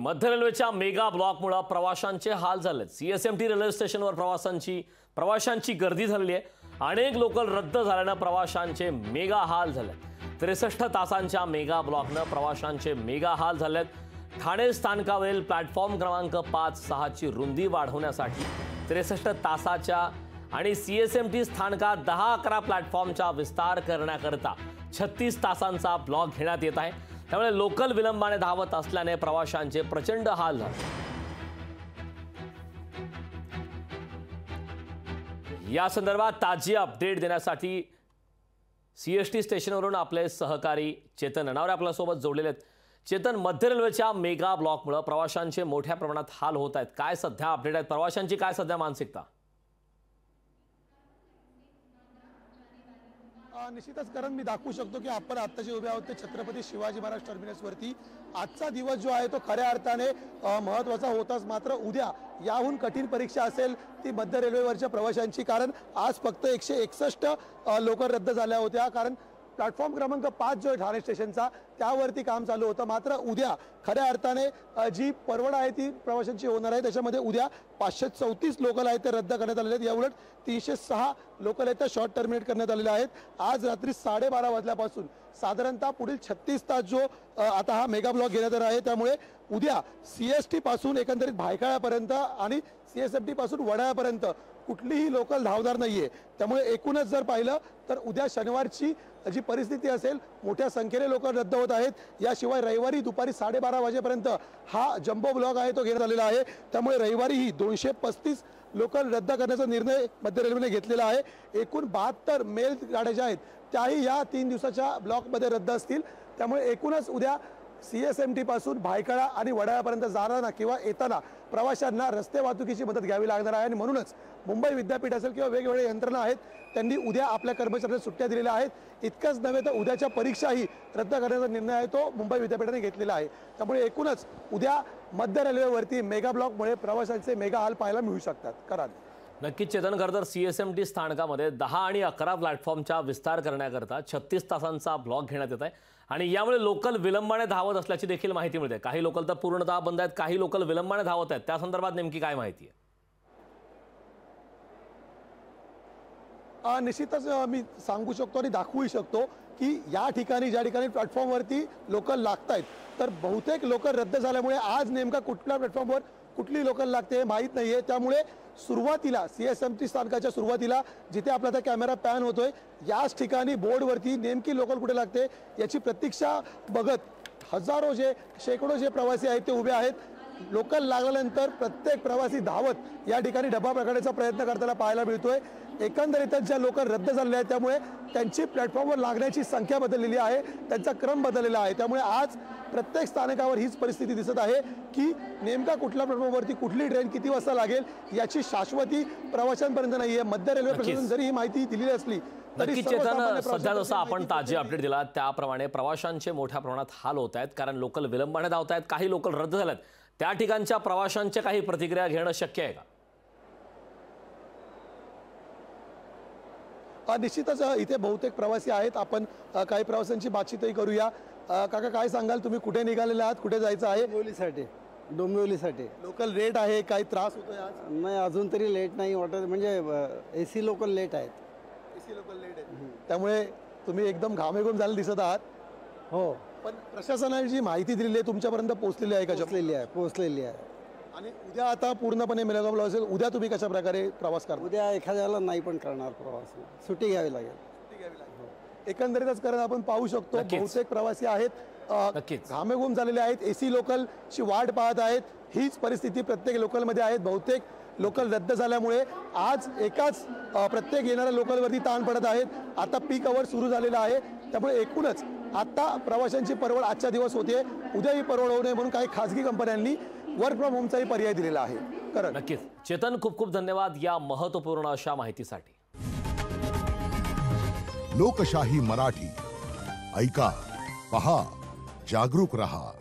मध्य रेल्वेच्या मेगा ब्लॉकमुळे प्रवाशांचे हाल झालेत। सीएसएमटी रेल्वे स्टेशनवर प्रवाशांची गर्दी झालेली आहे। अनेक लोकल रद्द झाल्याने प्रवाशांचे मेगा हाल झालेत। 63 तासांच्या मेगा ब्लॉकने प्रवाशांचे मेगा हाल झालेत। ठाणे स्थानकावरील प्लॅटफॉर्म क्रमांक 5-6 ची रुंदी वाढवण्यासाठी 63 तासाच्या आणि सीएसएमटी स्थानकात 10-11 प्लॅटफॉर्मचा विस्तार करण्याकरता 36 तासांचा ब्लॉक घेण्यात येत आहे। त्यामुळे लोकल विलंबाने धावत असल्याने प्रवाशांचे प्रचंड हाल झाले। या संदर्भात ताजी अपडेट देण्यासाठी सीएसटी स्टेशनवरून आपले सहकारी चेतन अनावरे आपल्या सोबत जोडलेले आहेत। चेतन, मध्य रेल्वेच्या मेगा ब्लॉकमुळे प्रवाशांचे मोठ्या प्रमाणात हाल होत आहेत। काय सध्या अपडेट आहेत? प्रवाशांची काय सध्या मानसिकता? निश्चितच कारण मी दाखवू शकतो की आपण आता जे उभे आहोत ते छत्रपती शिवाजी महाराज टर्मिनसवरती। आजचा दिवस जो आहे तो खऱ्या अर्थाने महत्त्वाचा होताच, मात्र उद्या याहून कठीण परीक्षा असेल ती मध्य रेल्वेवरच्या प्रवाशांची, कारण आज फक्त 161 लोकल रद्द झाल्या होत्या। कारण प्लॅटफॉर्म क्रमांक 5 जो आहे ठाणे स्टेशनचा त्यावरती काम चालू होतं। मात्र उद्या खऱ्या अर्थाने जी परवड आहे ती प्रवाशांची होणार आहे। त्याच्यामध्ये उद्या 534 लोकल आहेत ते रद्द करण्यात आलेले आहेत। याउलट 306 लोकल आहेत त्या शॉर्ट टर्मिनेट करण्यात आलेल्या आहेत। आज रात्री 12:30 वाजल्यापासून साधारणतः पुढील 36 तास जो आता हा मेगा ब्लॉक घेण्यात येणार आहे। त्यामुळे उद्या सीएसटी पासून एकंदरीत भायखळ्यापर्यंत आणि सीएसएमटी पासून वडाळ्यापर्यंत कुठलीही लोकल धावणार नाहीये। त्यामुळे एकूणच जर पाहिलं तर उद्या शनिवारची जी परिस्थिती असेल, मोठ्या संख्येने लोक रद्द होत आहेत। याशिवाय रविवारी दुपारी 12:30 वाजेपर्यंत हा जम्बो ब्लॉक आहे तो घेण्यात आलेला आहे। त्यामुळे रविवारीही 235 लोकल रद्द करण्याचा निर्णय मध्य रेल्वेने घेतलेला आहे। एकूण 72 मेल गाड्या ज्या आहेत त्याही या 3 दिवसाच्या ब्लॉकमध्ये रद्द असतील। त्यामुळे एकूणच उद्या सीएसएमटी पासून भायखळा आणि वडाळ्यापर्यंत जाताना किंवा येताना प्रवाशांना रस्ते वाहतुकीची मदत घ्यावी लागणार आहे। आणि म्हणूनच मुंबई विद्यापीठ असेल किंवा वेगवेगळ्या यंत्रणा आहेत त्यांनी उद्या आपल्या कर्मचाऱ्यांना सुट्ट्या दिलेल्या आहेत। इतकंच नव्हे तर उद्याच्या परीक्षाही रद्द करण्याचा निर्णय आहे तो मुंबई विद्यापीठाने घेतलेला आहे। त्यामुळे एकूणच उद्या मध्य रेल्वेवरती मेगा ब्लॉकमुळे प्रवाशांचे मेगा हाल पाहायला मिळू शकतात। कारण नक्कीच चेतन, खरं तर सीएसएमटी स्थानकामध्ये 10 आणि 11 प्लॅटफॉर्मचा विस्तार करण्याकरता 36 तासांचा ब्लॉक घेण्यात येत आहे आणि यामुळे लोकल विलंबाने धावत असल्याची देखील माहिती मिळते। काही लोकल तर पूर्णतः बंद आहेत, काही लोकल विलंबाने धावत आहेत। त्या संदर्भात नेमकी काय माहिती आहे? निश्चितच मी सांगू शकतो आणि दाखवू शकतो की या ठिकाणी ज्या ठिकाणी प्लॅटफॉर्मवरती लोकल लागत आहेत तर बहुतेक लोकल रद्द झाल्यामुळे आज नेमका कुठल्या प्लॅटफॉर्मवर कुठली लोकल लागते हे माहीत नाहीये। त्यामुळे सुरुवातीला सीएसएमटी स्थानकाच्या सुरुवातीला जिथे आपला आता कॅमेरा पॅन होतोय याच ठिकाणी बोर्डवरती नेमकी लोकल कुठे लागते याची प्रतीक्षा बघत शेकडो जे प्रवासी आहेत ते उभे आहेत। लोकल लागल्यानंतर प्रत्येक प्रवासी धावत या ठिकाणी डबा पकडण्याचा प्रयत्न करताना पाहायला मिळतोय। एकंदरीतच ज्या लोकल रद्द झालेल्या आहेत त्यामुळे त्यांची प्लॅटफॉर्मवर लागण्याची संख्या बदललेली आहे, त्यांचा क्रम बदललेला आहे। त्यामुळे आज प्रत्येक स्थानकावर हीच परिस्थिती दिसत आहे की नेमका कुठल्या प्लॅटफॉर्मवरती कुठली ट्रेन किती वाजता लागेल याची शाश्वती प्रवाशांपर्यंत नाहीये। मध्य रेल्वे प्रशासन जरी ही माहिती दिलेली असली तरी चेतन, सध्या जसं आपण ताजी अपडेट दिला त्याप्रमाणे प्रवाशांचे मोठ्या प्रमाणात हाल होत आहेत, कारण लोकल विलंबाने धावत आहेत, काही लोकल रद्द झाल्यात। त्या ठिकाणच्या प्रवाशांच्या काही प्रतिक्रिया घेणं शक्य आहे का? निश्चितच इथे बहुतेक प्रवासी आहेत। आपण काही प्रवाशांची बातचीतही करूया। काका, काय सांगाल, तुम्ही कुठे निघालेले आहात, कुठे जायचं आहे? डोंबिवलीसाठी। लोकल लेट आहे, काही त्रास होतोय आज? नाही, अजून तरी लेट नाही वाटत, म्हणजे एसी लोकल लेट आहेत। एसी लोकल लेट आहे त्यामुळे तुम्ही एकदम घामेघूम झाले दिसत आहात। हो, पण प्रशासनाने जी माहिती दिलेली आहे तुमच्यापर्यंत पोहोचलेली आहे का? पोहोचलेली आहे। आणि उद्या आता पूर्णपणे मेगा ब्लॉक असेल, उद्या तुम्ही कशा प्रकारे प्रवास करता? उद्या एखाद्याला नाही पण करणार प्रवास, सुट्टी घ्यावी लागेल। एकंदरीतच कारण आपण पाहू शकतो बहुतेक प्रवासी आहेत घामेघूम झालेले आहेत, एसी लोकलची वाट पाहत आहेत। हीच परिस्थिती प्रत्येक लोकलमध्ये आहे। बहुतेक लोकल रद्द झाल्यामुळे आज एकाच प्रत्येक येणाऱ्या लोकलवरती ताण पडत आहेत। आता पीक आवर सुरू झालेला आहे, त्यामुळे एकूणच आता प्रवाशांची परवड आजच्या दिवस होते, उद्याही परवड होऊ नये म्हणून काही खासगी कंपन्यांनी वर्क फ्रॉम होमचाही पर्याय दिलेला आहे। कारण नक्कीच चेतन, खूप खूप धन्यवाद या महत्त्वपूर्ण अशा माहितीसाठी। लोकशाही मराठी ऐका, पहा, जागरूक रहा।